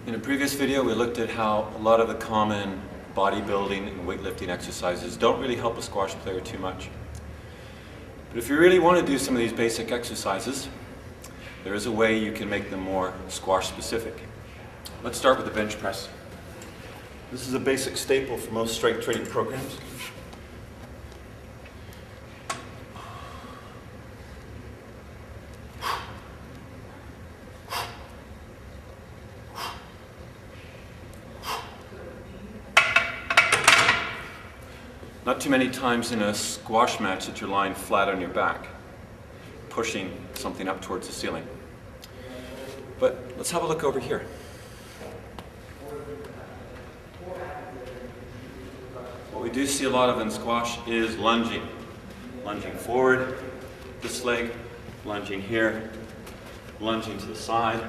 In a previous video, we looked at how a lot of the common bodybuilding and weightlifting exercises don't really help a squash player too much. But if you really want to do some of these basic exercises, there is a way you can make them more squash specific. Let's start with the bench press. This is a basic staple for most strength training programs. Not too many times in a squash match that you're lying flat on your back, pushing something up towards the ceiling. But let's have a look over here. What we do see a lot of in squash is lunging. Lunging forward, this leg, lunging here, lunging to the side,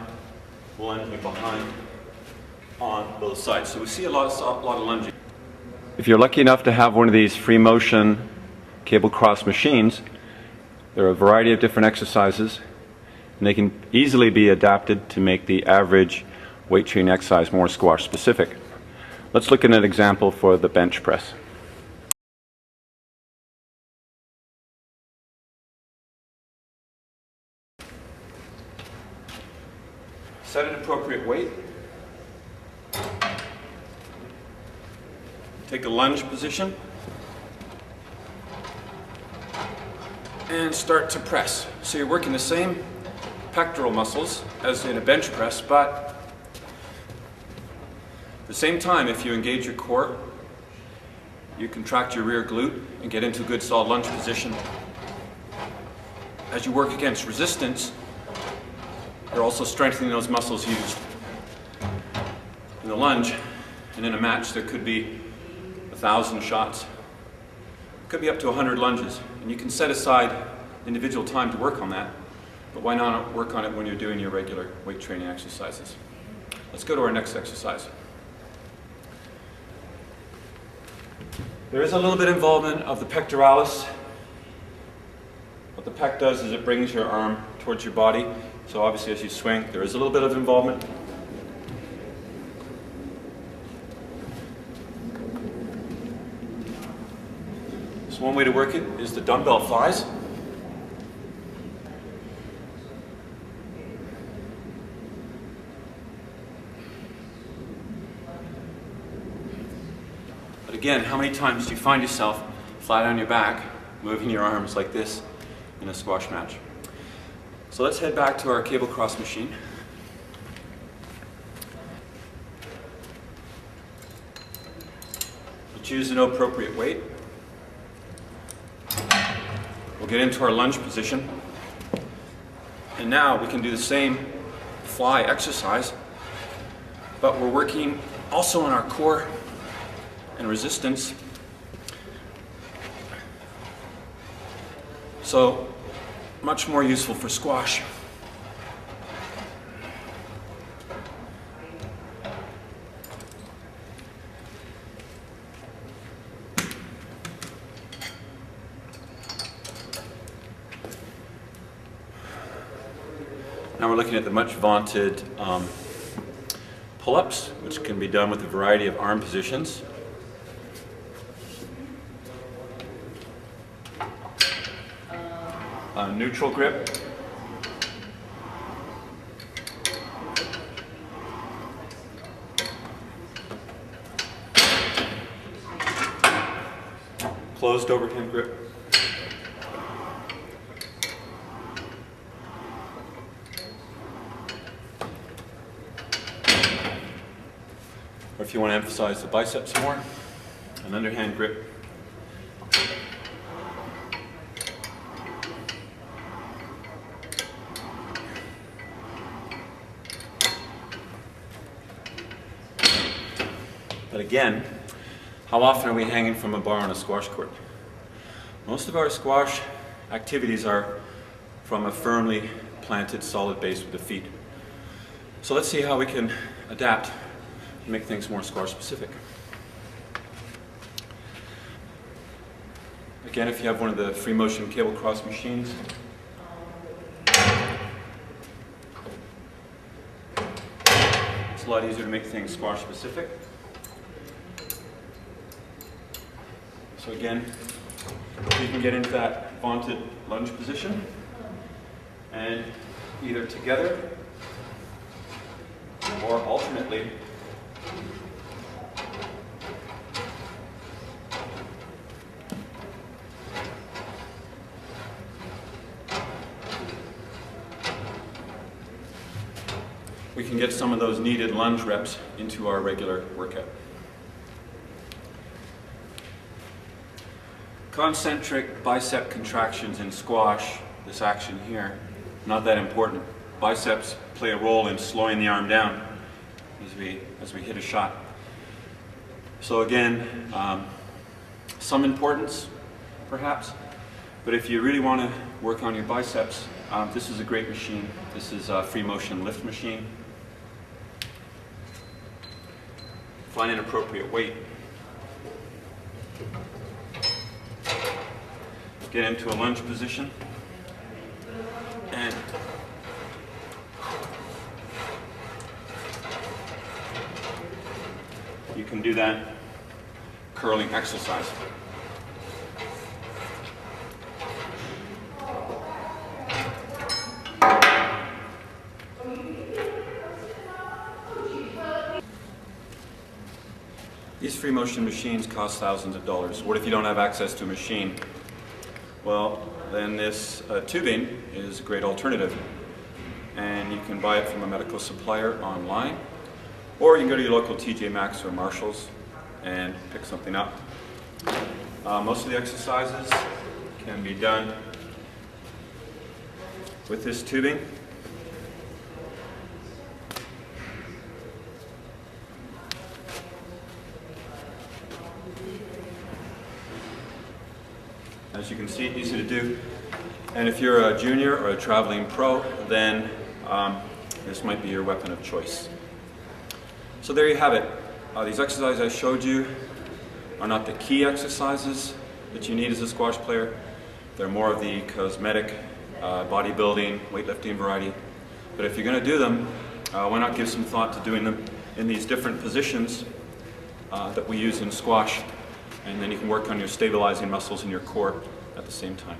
lunging behind, on both sides. So we see a lot of lunging. If you're lucky enough to have one of these free motion cable cross machines, there are a variety of different exercises, and they can easily be adapted to make the average weight training exercise more squash specific. Let's look at an example for the bench press. Set an appropriate weight. Take a lunge position and start to press. So you're working the same pectoral muscles as in a bench press, but at the same time, if you engage your core, you contract your rear glute and get into a good solid lunge position. As you work against resistance, you're also strengthening those muscles used in the lunge. And in a match, there could be 1,000 shots. It could be up to 100 lunges. And you can set aside individual time to work on that, but why not work on it when you're doing your regular weight training exercises? Let's go to our next exercise. There is a little bit of involvement of the pectoralis. What the pec does is it brings your arm towards your body. So obviously as you swing, there is a little bit of involvement. So one way to work it is the dumbbell flies. But again, how many times do you find yourself flat on your back, moving your arms like this in a squash match? So let's head back to our cable cross machine. We'll choose an appropriate weight. We'll get into our lunge position. And now we can do the same fly exercise, but we're working also on our core and resistance. So much more useful for squash. Now we're looking at the much vaunted pull-ups, which can be done with a variety of arm positions. Neutral grip. Closed overhand grip. Or if you want to emphasize the biceps more, an underhand grip. But again, how often are we hanging from a bar on a squash court? Most of our squash activities are from a firmly planted solid base with the feet. So let's see how we can adapt and make things more squash specific. Again, if you have one of the free motion cable cross machines, It's a lot easier to make things squash specific. So again, you can get into that vaunted lunge position, and either together or alternately we can get some of those needed lunge reps into our regular workout. Concentric bicep contractions in squash, this action here, not that important. Biceps play a role in slowing the arm down as we hit a shot. So again, some importance perhaps, but if you really want to work on your biceps, this is a great machine. This is a free motion lift machine. Find an appropriate weight. Get into a lunge position, and you can do that curling exercise. These free motion machines cost thousands of dollars. What if you don't have access to a machine? Well, then this tubing is a great alternative. And you can buy it from a medical supplier online, or you can go to your local TJ Maxx or Marshall's and pick something up. Most of the exercises can be done with this tubing. As you can see, easy to do. And if you're a junior or a traveling pro, then this might be your weapon of choice. So there you have it. These exercises I showed you are not the key exercises that you need as a squash player. They're more of the cosmetic, bodybuilding, weightlifting variety. But if you're going to do them, why not give some thought to doing them in these different positions that we use in squash, and then you can work on your stabilizing muscles in your core at the same time.